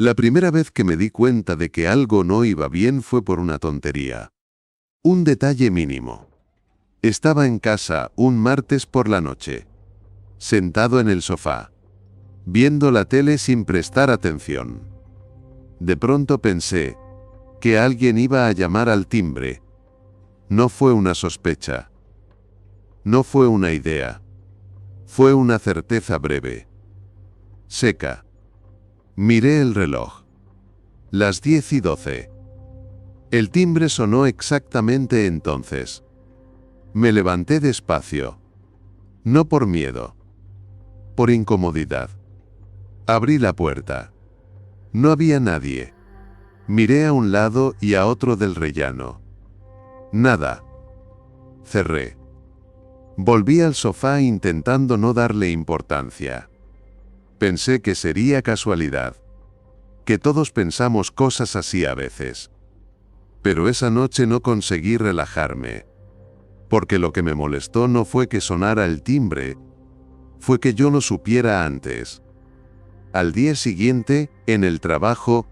La primera vez que me di cuenta de que algo no iba bien fue por una tontería. Un detalle mínimo. Estaba en casa un martes por la noche, sentado en el sofá, viendo la tele sin prestar atención. De pronto pensé que alguien iba a llamar al timbre. No fue una sospecha. No fue una idea. Fue una certeza breve. Seca. Miré el reloj. Las 10:12. El timbre sonó exactamente entonces. Me levanté despacio. No por miedo. Por incomodidad. Abrí la puerta. No había nadie. Miré a un lado y a otro del rellano. Nada. Cerré. Volví al sofá intentando no darle importancia. Pensé que sería casualidad. Que todos pensamos cosas así a veces. Pero esa noche no conseguí relajarme. Porque lo que me molestó no fue que sonara el timbre, fue que yo lo supiera antes. Al día siguiente, en el trabajo,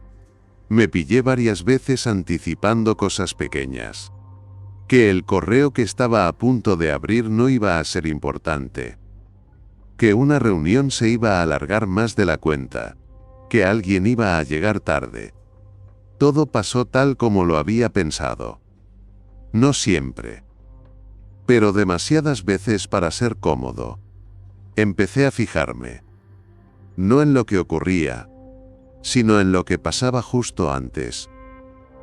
me pillé varias veces anticipando cosas pequeñas. Que el correo que estaba a punto de abrir no iba a ser importante. Que una reunión se iba a alargar más de la cuenta. Que alguien iba a llegar tarde. Todo pasó tal como lo había pensado. No siempre. Pero demasiadas veces para ser cómodo. Empecé a fijarme. No en lo que ocurría, sino en lo que pasaba justo antes.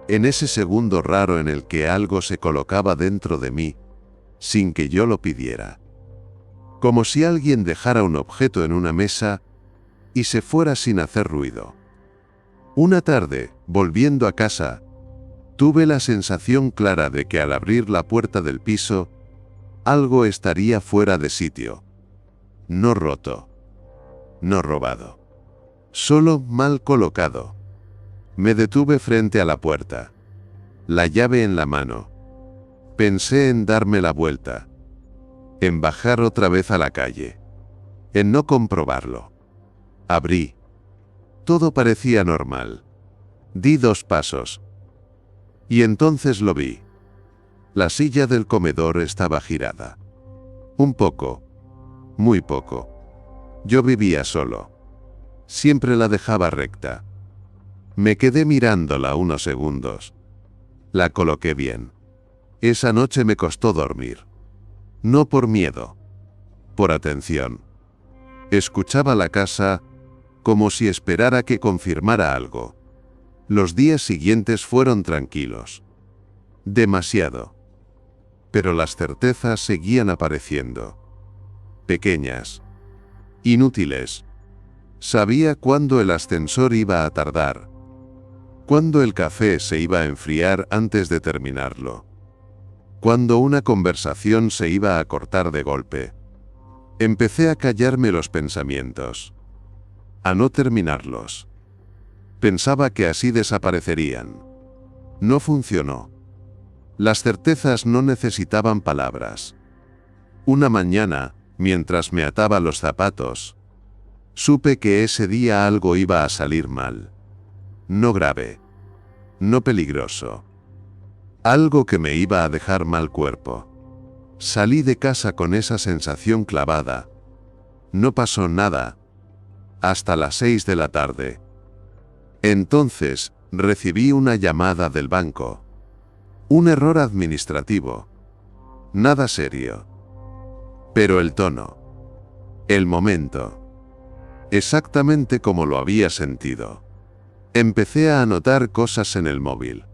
En ese segundo raro en el que algo se colocaba dentro de mí, sin que yo lo pidiera. Como si alguien dejara un objeto en una mesa y se fuera sin hacer ruido. Una tarde, volviendo a casa, tuve la sensación clara de que al abrir la puerta del piso, algo estaría fuera de sitio. No roto. No robado. Solo mal colocado. Me detuve frente a la puerta. La llave en la mano. Pensé en darme la vuelta. En bajar otra vez a la calle. En no comprobarlo. Abrí. Todo parecía normal. Di 2 pasos. Y entonces lo vi. La silla del comedor estaba girada. Un poco. Muy poco. Yo vivía solo. Siempre la dejaba recta. Me quedé mirándola unos segundos. La coloqué bien. Esa noche me costó dormir. No por miedo. Por atención. Escuchaba la casa como si esperara que confirmara algo. Los días siguientes fueron tranquilos. Demasiado. Pero las certezas seguían apareciendo. Pequeñas. Inútiles. Sabía cuándo el ascensor iba a tardar. Cuándo el café se iba a enfriar antes de terminarlo. Cuándo una conversación se iba a cortar de golpe. Empecé a callarme los pensamientos. A no terminarlos. Pensaba que así desaparecerían. No funcionó. Las certezas no necesitaban palabras. Una mañana, mientras me ataba los zapatos, supe que ese día algo iba a salir mal. No grave. No peligroso. Algo que me iba a dejar mal cuerpo. Salí de casa con esa sensación clavada. No pasó nada. Hasta las 6 de la tarde. Entonces, recibí una llamada del banco. Un error administrativo. Nada serio. Pero el tono. El momento. Exactamente como lo había sentido. Empecé a anotar cosas en el móvil.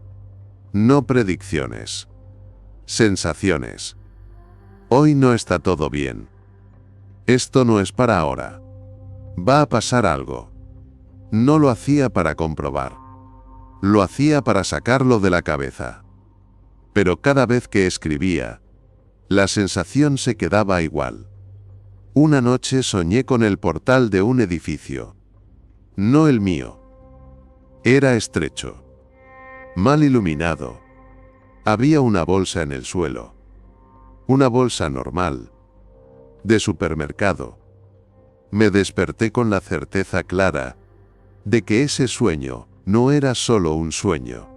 No predicciones. Sensaciones. Hoy no está todo bien. Esto no es para ahora. Va a pasar algo. No lo hacía para comprobar. Lo hacía para sacarlo de la cabeza. Pero cada vez que escribía, la sensación se quedaba igual. Una noche soñé con el portal de un edificio. No el mío. Era estrecho. Mal iluminado. Había una bolsa en el suelo. Una bolsa normal. De supermercado. Me desperté con la certeza clara de que ese sueño no era solo un sueño.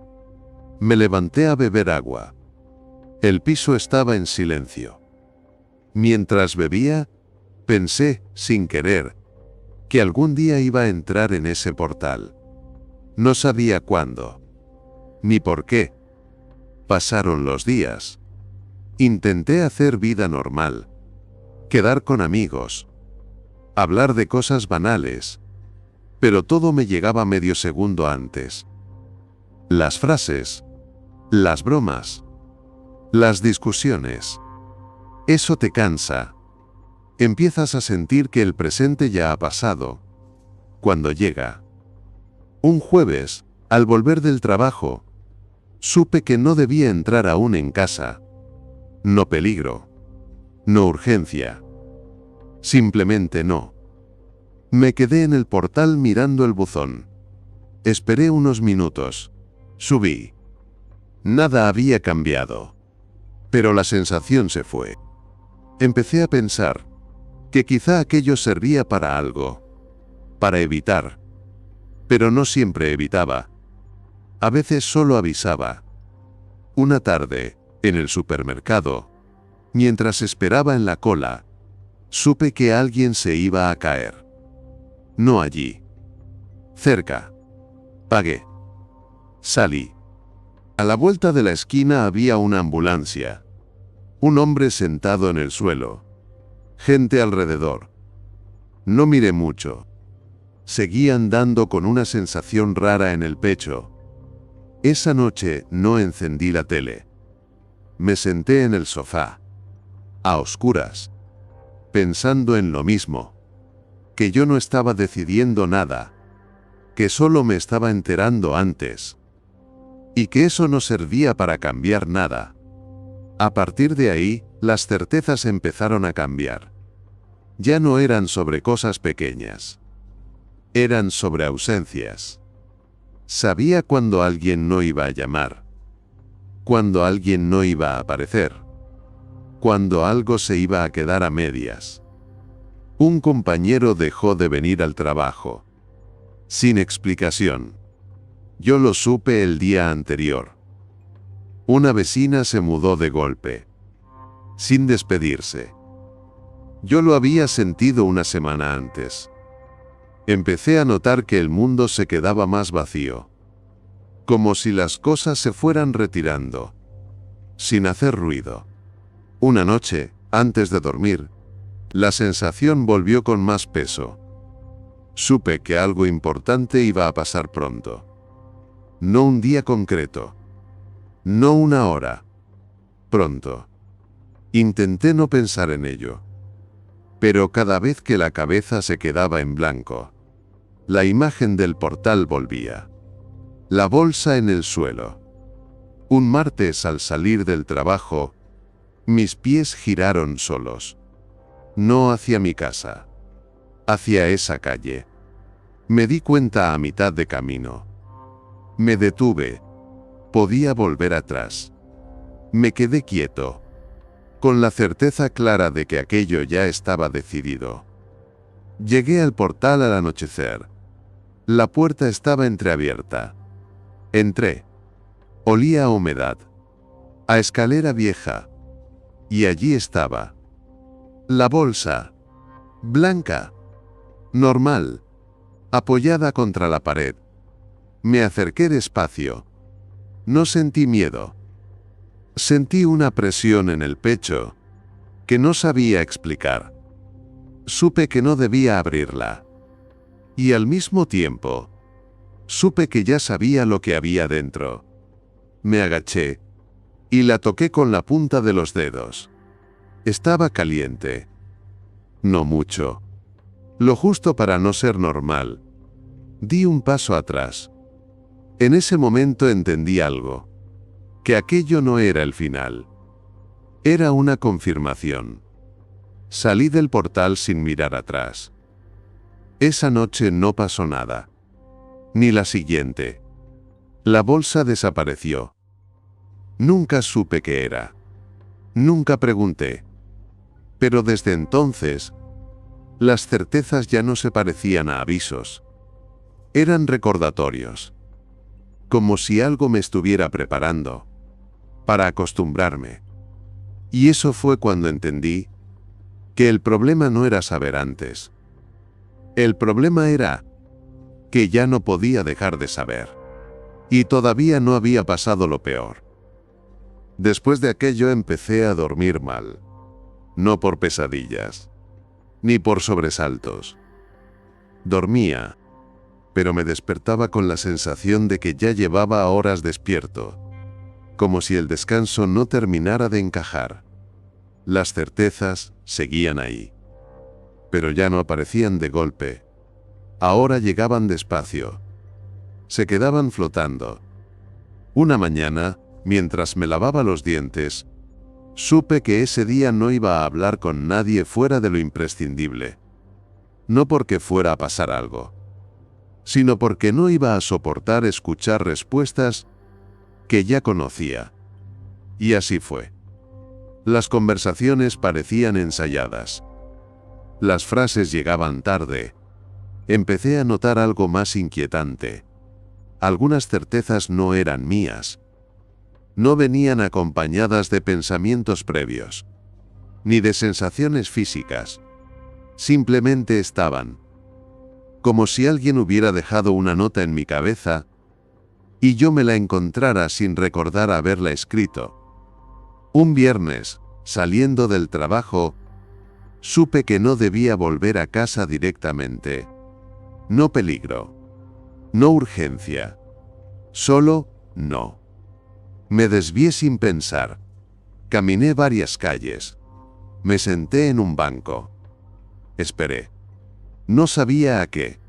Me levanté a beber agua. El piso estaba en silencio. Mientras bebía, pensé, sin querer, que algún día iba a entrar en ese portal. No sabía cuándo, ni por qué. Pasaron los días. Intenté hacer vida normal, quedar con amigos, hablar de cosas banales, pero todo me llegaba medio segundo antes. Las frases, las bromas, las discusiones. Eso te cansa. Empiezas a sentir que el presente ya ha pasado. Cuando llega un jueves, al volver del trabajo, supe que no debía entrar aún en casa. No peligro. No urgencia. Simplemente no. Me quedé en el portal mirando el buzón. Esperé unos minutos. Subí. Nada había cambiado. Pero la sensación se fue. Empecé a pensar que quizá aquello servía para algo. Para evitar. Pero no siempre evitaba. A veces solo avisaba. Una tarde, en el supermercado, mientras esperaba en la cola, supe que alguien se iba a caer. No allí. Cerca. Pagué. Salí. A la vuelta de la esquina había una ambulancia. Un hombre sentado en el suelo. Gente alrededor. No miré mucho. Seguí andando con una sensación rara en el pecho. Esa noche no encendí la tele. Me senté en el sofá, a oscuras, pensando en lo mismo, que yo no estaba decidiendo nada, que solo me estaba enterando antes, y que eso no servía para cambiar nada. A partir de ahí, las certezas empezaron a cambiar. Ya no eran sobre cosas pequeñas. Eran sobre ausencias. Sabía cuando alguien no iba a llamar. Cuando alguien no iba a aparecer. Cuando algo se iba a quedar a medias. Un compañero dejó de venir al trabajo. Sin explicación. Yo lo supe el día anterior. Una vecina se mudó de golpe. Sin despedirse. Yo lo había sentido una semana antes. Empecé a notar que el mundo se quedaba más vacío. Como si las cosas se fueran retirando. Sin hacer ruido. Una noche, antes de dormir, la sensación volvió con más peso. Supe que algo importante iba a pasar pronto. No un día concreto. No una hora. Pronto. Intenté no pensar en ello. Pero cada vez que la cabeza se quedaba en blanco, la imagen del portal volvía. La bolsa en el suelo. Un martes al salir del trabajo, mis pies giraron solos. No hacia mi casa. Hacia esa calle. Me di cuenta a mitad de camino. Me detuve. Podía volver atrás. Me quedé quieto. Con la certeza clara de que aquello ya estaba decidido. Llegué al portal al anochecer. La puerta estaba entreabierta. Entré. Olía a humedad. A escalera vieja. Y allí estaba. La bolsa. Blanca. Normal. Apoyada contra la pared. Me acerqué despacio. No sentí miedo. Sentí una presión en el pecho que no sabía explicar. Supe que no debía abrirla. Y al mismo tiempo, supe que ya sabía lo que había dentro. Me agaché y la toqué con la punta de los dedos. Estaba caliente. No mucho. Lo justo para no ser normal. Di un paso atrás. En ese momento entendí algo. Que aquello no era el final. Era una confirmación. Salí del portal sin mirar atrás. Esa noche no pasó nada. Ni la siguiente. La bolsa desapareció. Nunca supe qué era. Nunca pregunté. Pero desde entonces, las certezas ya no se parecían a avisos. Eran recordatorios. Como si algo me estuviera preparando para acostumbrarme. Y eso fue cuando entendí que el problema no era saber antes. El problema era que ya no podía dejar de saber. Y todavía no había pasado lo peor. Después de aquello empecé a dormir mal. No por pesadillas, ni por sobresaltos. Dormía, pero me despertaba con la sensación de que ya llevaba horas despierto, como si el descanso no terminara de encajar. Las certezas seguían ahí, pero ya no aparecían de golpe. Ahora llegaban despacio. Se quedaban flotando. Una mañana, mientras me lavaba los dientes, supe que ese día no iba a hablar con nadie fuera de lo imprescindible. No porque fuera a pasar algo, sino porque no iba a soportar escuchar respuestas que ya conocía. Y así fue. Las conversaciones parecían ensayadas. Las frases llegaban tarde. Empecé a notar algo más inquietante. Algunas certezas no eran mías. No venían acompañadas de pensamientos previos, ni de sensaciones físicas. Simplemente estaban. Como si alguien hubiera dejado una nota en mi cabeza y yo me la encontrara sin recordar haberla escrito. Un viernes, saliendo del trabajo, supe que no debía volver a casa directamente. No peligro. No urgencia. Solo no. Me desvié sin pensar. Caminé varias calles. Me senté en un banco. Esperé. No sabía a qué.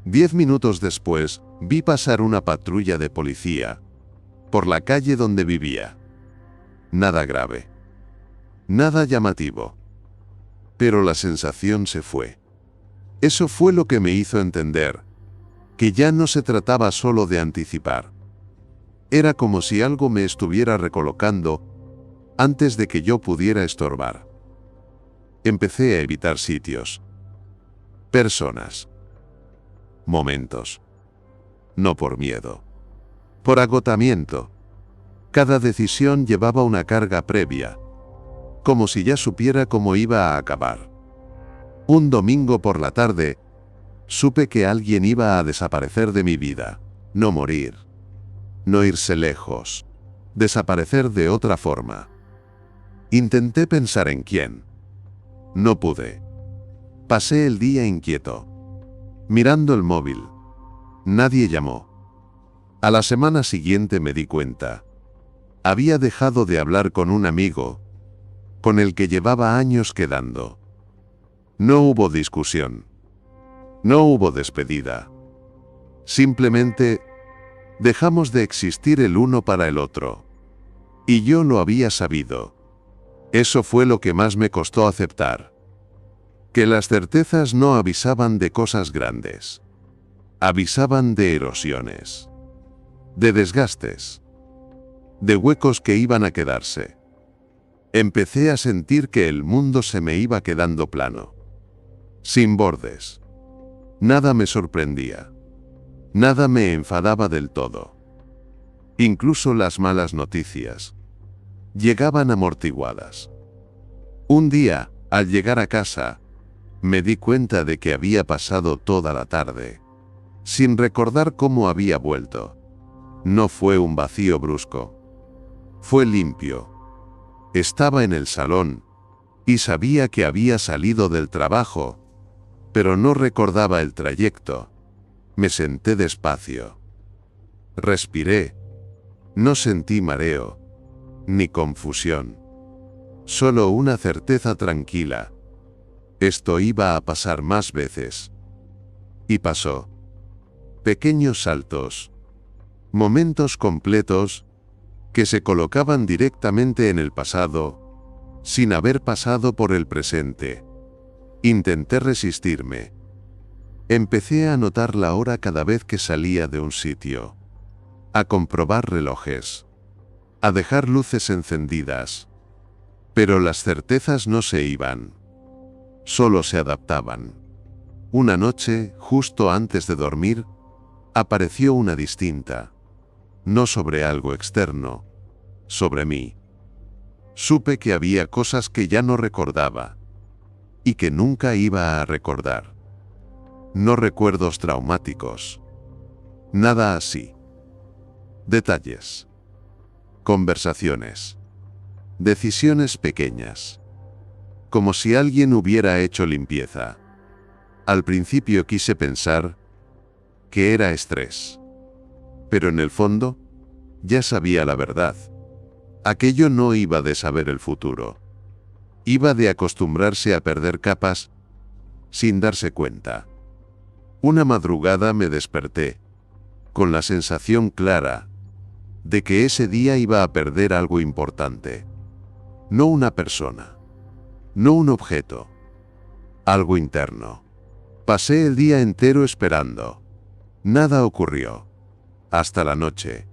10 minutos después, vi pasar una patrulla de policía por la calle donde vivía. Nada grave. Nada llamativo. Pero la sensación se fue. Eso fue lo que me hizo entender que ya no se trataba solo de anticipar. Era como si algo me estuviera recolocando antes de que yo pudiera estorbar. Empecé a evitar sitios, personas, momentos. No por miedo, por agotamiento. Cada decisión llevaba una carga previa, como si ya supiera cómo iba a acabar. Un domingo por la tarde, supe que alguien iba a desaparecer de mi vida, no morir, no irse lejos, desaparecer de otra forma. Intenté pensar en quién. No pude. Pasé el día inquieto, mirando el móvil. Nadie llamó. A la semana siguiente me di cuenta. Había dejado de hablar con un amigo, con el que llevaba años quedando. No hubo discusión. No hubo despedida. Simplemente dejamos de existir el uno para el otro. Y yo lo había sabido. Eso fue lo que más me costó aceptar. Que las certezas no avisaban de cosas grandes. Avisaban de erosiones. De desgastes. De huecos que iban a quedarse. Empecé a sentir que el mundo se me iba quedando plano. Sin bordes. Nada me sorprendía. Nada me enfadaba del todo. Incluso las malas noticias llegaban amortiguadas. Un día, al llegar a casa, me di cuenta de que había pasado toda la tarde, sin recordar cómo había vuelto. No fue un vacío brusco. Fue limpio. Estaba en el salón, y sabía que había salido del trabajo, pero no recordaba el trayecto. Me senté despacio. Respiré. No sentí mareo, ni confusión. Solo una certeza tranquila. Esto iba a pasar más veces. Y pasó. Pequeños saltos. Momentos completos que se colocaban directamente en el pasado, sin haber pasado por el presente. Intenté resistirme. Empecé a notar la hora cada vez que salía de un sitio. A comprobar relojes. A dejar luces encendidas. Pero las certezas no se iban. Solo se adaptaban. Una noche, justo antes de dormir, apareció una distinta. No sobre algo externo, sobre mí. Supe que había cosas que ya no recordaba y que nunca iba a recordar. No recuerdos traumáticos. Nada así. Detalles. Conversaciones. Decisiones pequeñas. Como si alguien hubiera hecho limpieza. Al principio quise pensar que era estrés. Pero en el fondo, ya sabía la verdad. Aquello no iba de saber el futuro. Iba de acostumbrarse a perder capas sin darse cuenta. Una madrugada me desperté, con la sensación clara de que ese día iba a perder algo importante. No una persona, no un objeto, algo interno. Pasé el día entero esperando. Nada ocurrió. Hasta la noche.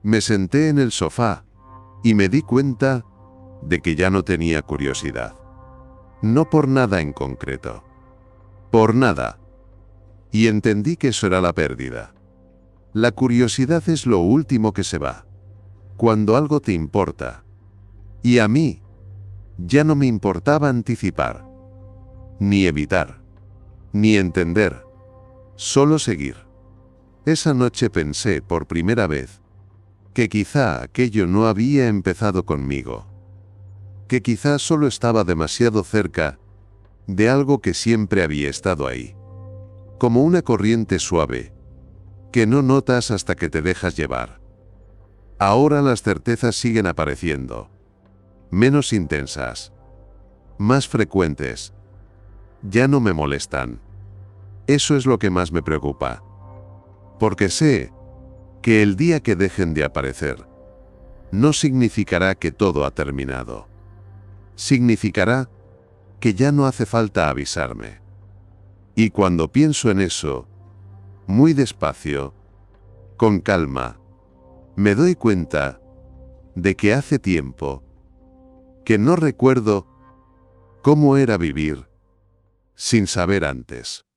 Me senté en el sofá y me di cuenta de que ya no tenía curiosidad. No por nada en concreto. Por nada. Y entendí que eso era la pérdida. La curiosidad es lo último que se va. Cuando algo te importa. Y a mí, ya no me importaba anticipar. Ni evitar. Ni entender. Solo seguir. Esa noche pensé por primera vez que quizá aquello no había empezado conmigo. Que quizá solo estaba demasiado cerca de algo que siempre había estado ahí. Como una corriente suave, que no notas hasta que te dejas llevar. Ahora las certezas siguen apareciendo. Menos intensas. Más frecuentes. Ya no me molestan. Eso es lo que más me preocupa. Porque sé que el día que dejen de aparecer, no significará que todo ha terminado. Significará que ya no hace falta avisarme. Y cuando pienso en eso, muy despacio, con calma, me doy cuenta de que hace tiempo que no recuerdo cómo era vivir sin saber antes.